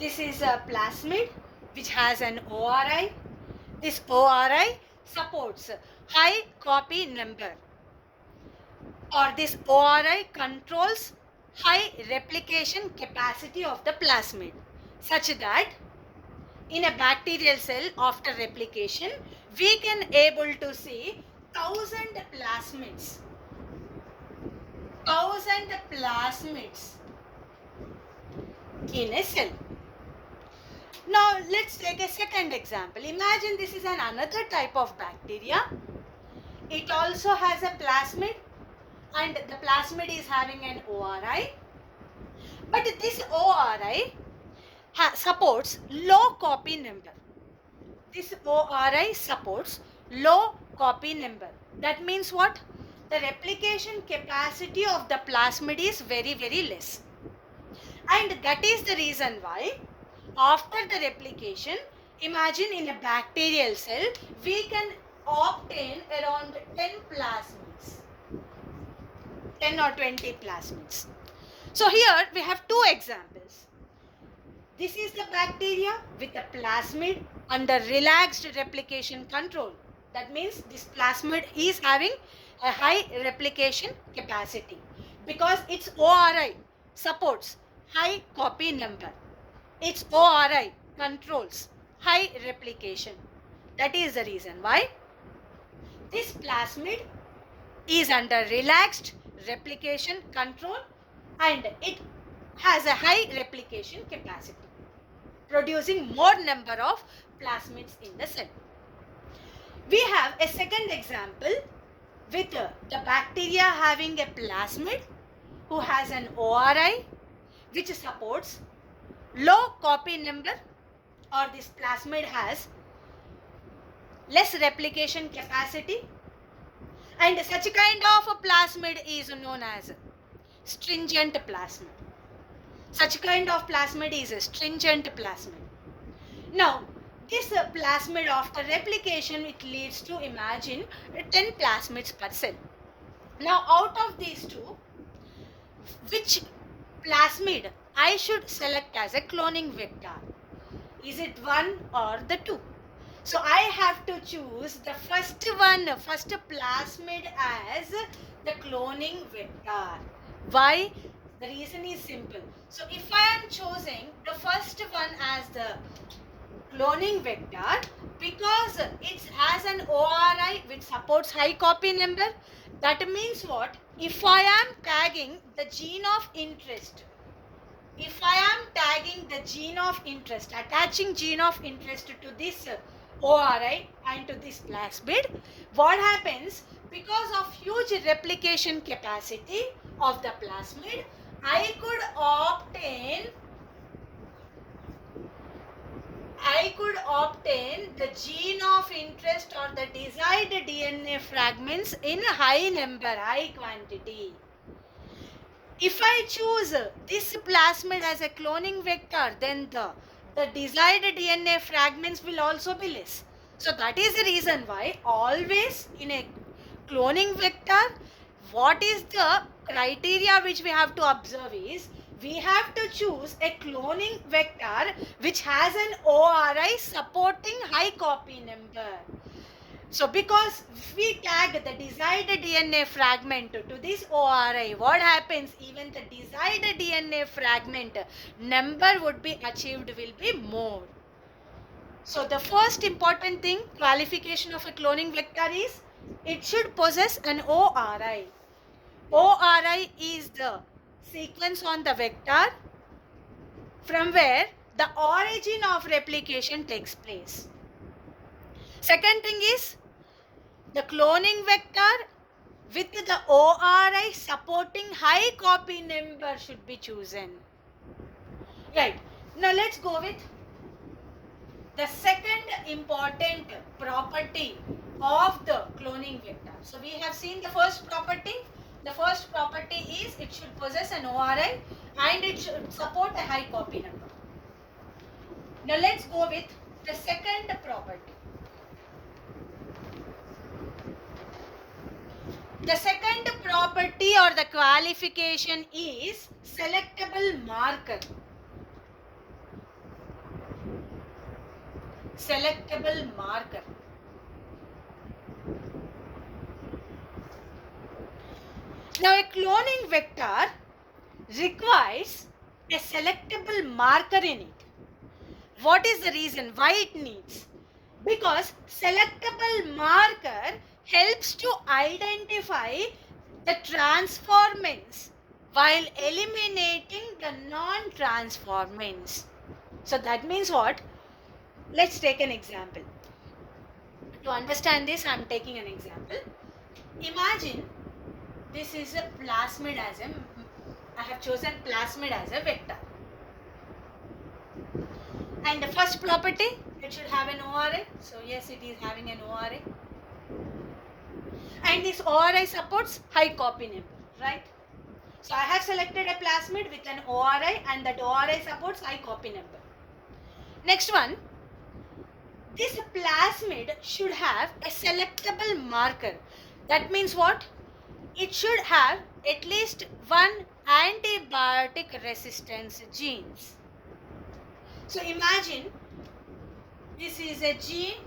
This is a plasmid which has an ORI. This ORI supports high copy number, or this ORI controls high replication capacity of the plasmid, such that in a bacterial cell after replication we can able to see 1000 plasmids in a cell. Now let's take a second example. Imagine this is another type of bacteria. It also has a plasmid, and the plasmid is having an ORI, but this ORI supports low copy number. This ORI supports low copy number. That means what? The replication capacity of the plasmid is very less, and that is the reason why after the replication, imagine in a bacterial cell we can obtain around 10 plasmids, 10 or 20 plasmids. So here we have two examples. This is the bacteria with a plasmid under relaxed replication control. That means this plasmid is having a high replication capacity because its ORI supports high copy number. Its ORI controls high replication. That is the reason why this plasmid is under relaxed replication control and it has a high replication capacity, producing more number of plasmids in the cell. We have a second example with the bacteria having a plasmid who has an ORI which supports low copy number, or this plasmid has less replication capacity, and such kind of a plasmid is known as stringent plasmid. Such kind of plasmid is a stringent plasmid. Now this plasmid after replication it leads to, imagine, 10 plasmids per cell. Now out of these two, which plasmid I should select as a cloning vector? Is it one or the two? So I have to choose the first plasmid as the cloning vector. Why? The reason is simple. So if I am choosing the first one as the cloning vector, because it has an ORI which supports high copy number, that means what? If I am tagging the gene of interest, attaching gene of interest to this ORI and to this plasmid, what happens? Because of huge replication capacity of the plasmid, I could obtain the gene of interest or the desired DNA fragments in high number, high quantity. If I choose this plasmid as a cloning vector, then the desired DNA fragments will also be less. So that is the reason why always in a cloning vector, what is the criteria which we have to observe is, we have to choose a cloning vector which has an ORI supporting high copy number. So because if we tag the desired DNA fragment to this ORI, what happens? Even the desired DNA fragment number would be achieved will be more. So the first important thing, qualification of a cloning vector is, it should possess an ORI. ORI is the sequence on the vector from where the origin of replication takes place. Second thing is, the cloning vector with the ORI supporting high copy number should be chosen. Right. Now let's go with the second important property of the cloning vector. So we have seen the first property. The first property is it should possess an ORI and it should support a high copy number. Now let's go with the second property. The second property or the qualification is selectable marker. selectable marker. Now a cloning vector requires a selectable marker in it. What is the reason why it needs? Because selectable marker helps to identify the transformants while eliminating the non-transformants. So that means what? Let's take an example. To understand this, I am taking an example. Imagine this is a plasmid as a, I have chosen plasmid as a vector. And the first property, it should have an ORI. So yes, it is having an ORI. And this ORI supports high copy number, right? So I have selected a plasmid with an ORI and that ORI supports high copy number. Next one, this plasmid should have a selectable marker. That means what? It should have at least one antibiotic resistance genes. So imagine this is a gene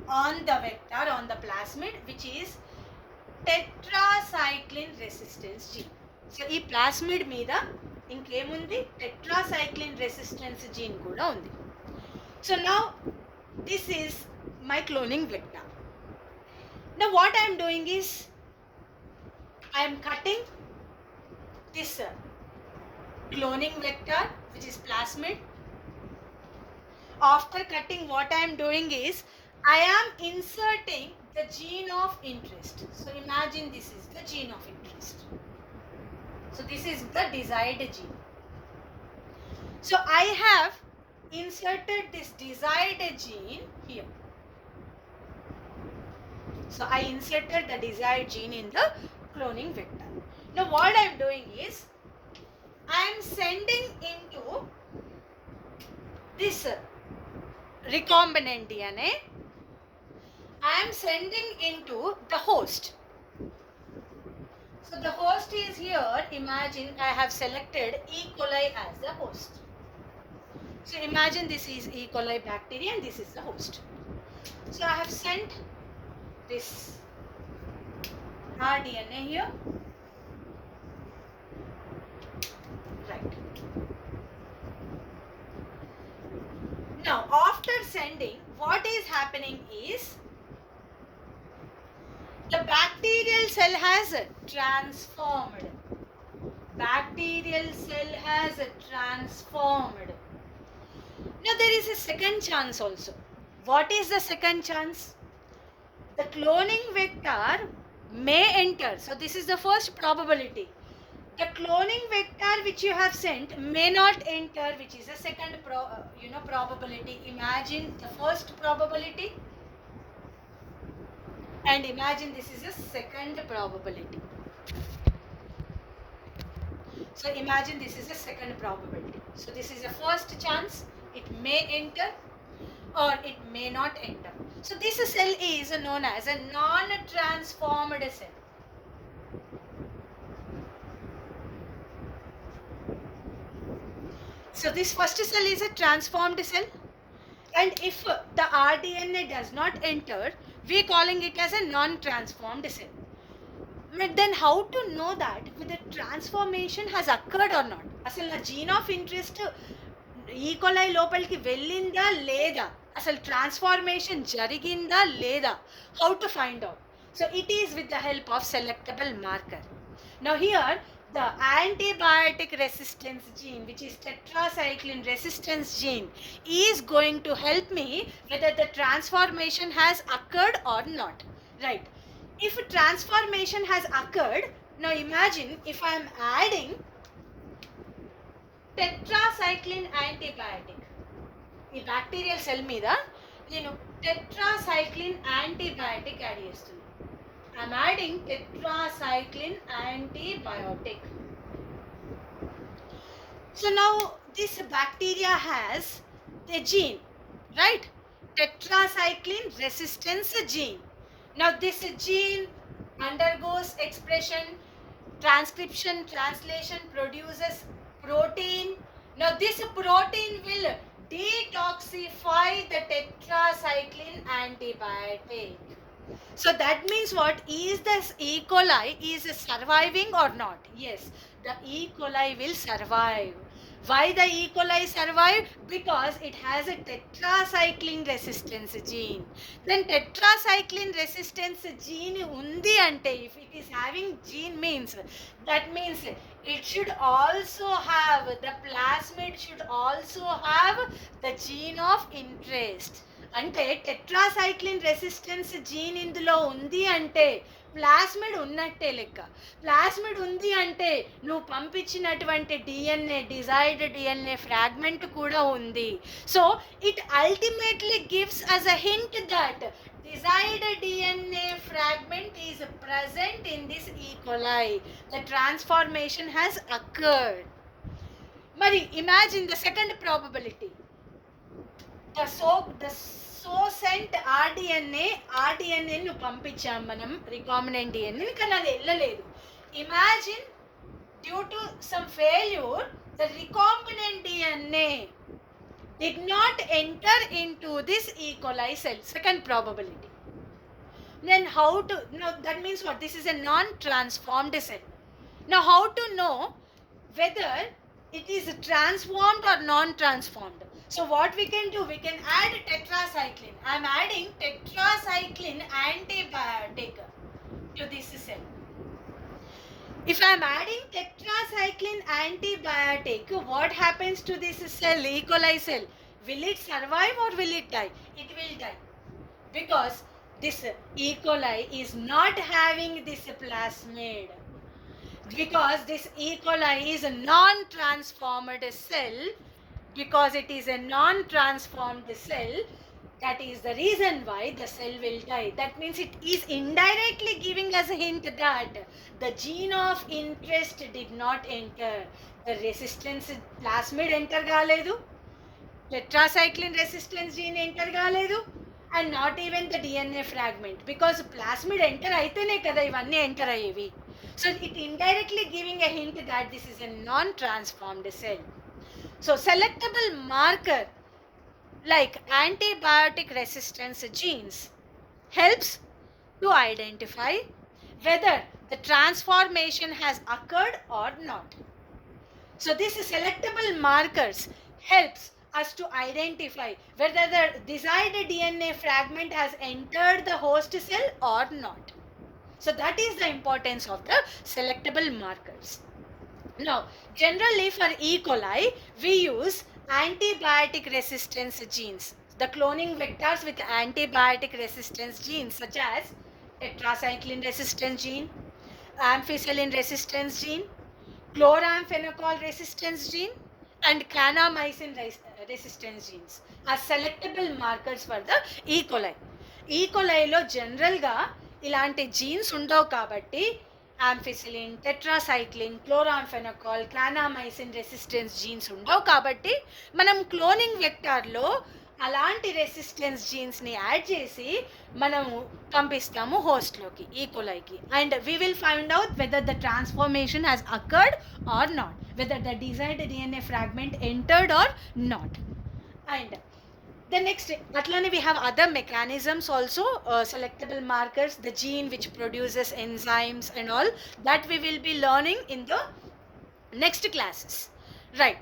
on the vector, on the plasmid, which is tetracycline resistance gene. So ఈ plasmid మీద ఇంకేముంది, tetracycline resistance gene కూడా ఉంది. So now this is my cloning vector. Now what I am doing is I am cutting this cloning vector, which is plasmid. After cutting, what I am doing is I am inserting the gene of interest. So imagine this is the gene of interest. So this is the desired gene. So I have inserted this desired gene here. So I inserted the desired gene in the cloning vector. Now what I am doing is I am sending into this recombinant DNA. I am sending into the host. So the host is here. Imagine I have selected E. coli as the host. So imagine this is E. coli bacteria and this is the host. So I have sent this rDNA here. Right. Now after sending, what is happening is the bacterial cell has transformed. Bacterial cell has transformed. Now there is a second chance also. What is the second chance? The cloning vector may enter. So this is the first probability. The cloning vector which you have sent may not enter, which is the second probability. Imagine the first probability and imagine this is a second probability. So imagine this is a second probability. So this is a first chance. It may enter or it may not enter. So this cell is known as a non-transformed cell. So this first cell is a transformed cell, and if the rDNA does not enter, we are calling it as a non-transformed cell. But then how to know that whether transformation has occurred or not? అసలు నా gene of interest E. coli లోపలికి వెళ్ళిందా లేదా, అసలు transformation జరిగిందా లేదా, how to find out? So it is with the help of selectable marker. Now here the antibiotic resistance gene, which is tetracycline resistance gene, is going to help me whether the transformation has occurred or not. Right? If transformation has occurred, now imagine if I am adding tetracycline antibiotic. ఈ bacterial cell మీద నేను tetracycline antibiotic add చేస్తున్నాను. I'm adding tetracycline antibiotic. So now this bacteria has the gene, right? Tetracycline resistance gene. Now this gene undergoes expression, transcription, translation, produces protein. Now this protein will detoxify the tetracycline antibiotic. So that means what? Is this E. coli is surviving or not? Yes, the E. coli will survive. Why the E. coli survive? Because it has a tetracycline resistance gene. Then tetracycline resistance gene undi ante, if it is having gene means, that means it should also have, the plasmid should also have the gene of interest. అంటే tetracycline resistance gene ఇందులో ఉంది అంటే plasmid ఉన్నట్టే లెక్క. Plasmid ఉంది అంటే నువ్వు పంపించినటువంటి డిఎన్ఏ, డిజైర్డ్ డిఎన్ఏ ఫ్రాగ్మెంట్ కూడా ఉంది. So it ultimately gives us a hint that desired DNA fragment is present in this E. coli. The transformation has occurred. Mari imagine the second probability. The sent RDNA ను పంపించాం మనం recombinant DNA, కానీ అది వెళ్ళలేదు. Imagine due to some failure the recombinant DNA did not enter into this E. coli cell. Second probability. Then how to, now that means what? This is a non-transformed cell. Now how to know whether it is transformed or non-transformed? So what we can do, we can add tetracycline. I am adding tetracycline antibiotic to this cell. If I am adding tetracycline antibiotic, what happens to this cell, E. coli cell? Will it survive or will it die? It will die. Because this E. coli is not having this plasmid. Because this E. coli is a non-transformed cell, because it is a non-transformed cell, that is the reason why the cell will die. That means it is indirectly giving us a hint that the gene of interest did not enter. The resistance plasmid enter kaledu, tetracycline resistance gene enter kaledu, and not even the DNA fragment, because plasmid enter aitene kada ivanni enter ayevi. So it indirectly giving a hint that this is a non-transformed cell. So selectable marker like antibiotic resistance genes helps to identify whether the transformation has occurred or not. So these selectable markers helps us to identify whether the desired DNA fragment has entered the host cell or not. So that is the importance of the selectable markers. Now, generally for E. coli, we use antibiotic resistance genes. The cloning vectors with antibiotic resistance genes such as tetracycline resistance gene, ampicillin resistance gene, chloramphenicol resistance gene, and kanamycin resistance genes are selectable markers for the E. coli. E. coliలో జనరల్గా ఇలాంటి jeans ఉండవు కాబట్టి ampicillin, tetracycline, chloramphenicol, kanamycin resistance jeans ఉండవు కాబట్టి మనం cloning వెక్టార్లో అలాంటి resistance జీన్స్ని add చేసి మనము పంపిస్తాము హోస్ట్లోకి, ఈ కొలైకి. And we will find out whether the transformation has occurred or not, whether the desired DNA fragment entered or not. And the next, atlane we have other mechanisms also, selectable markers, the gene which produces enzymes and all that we will be learning in the next classes, right?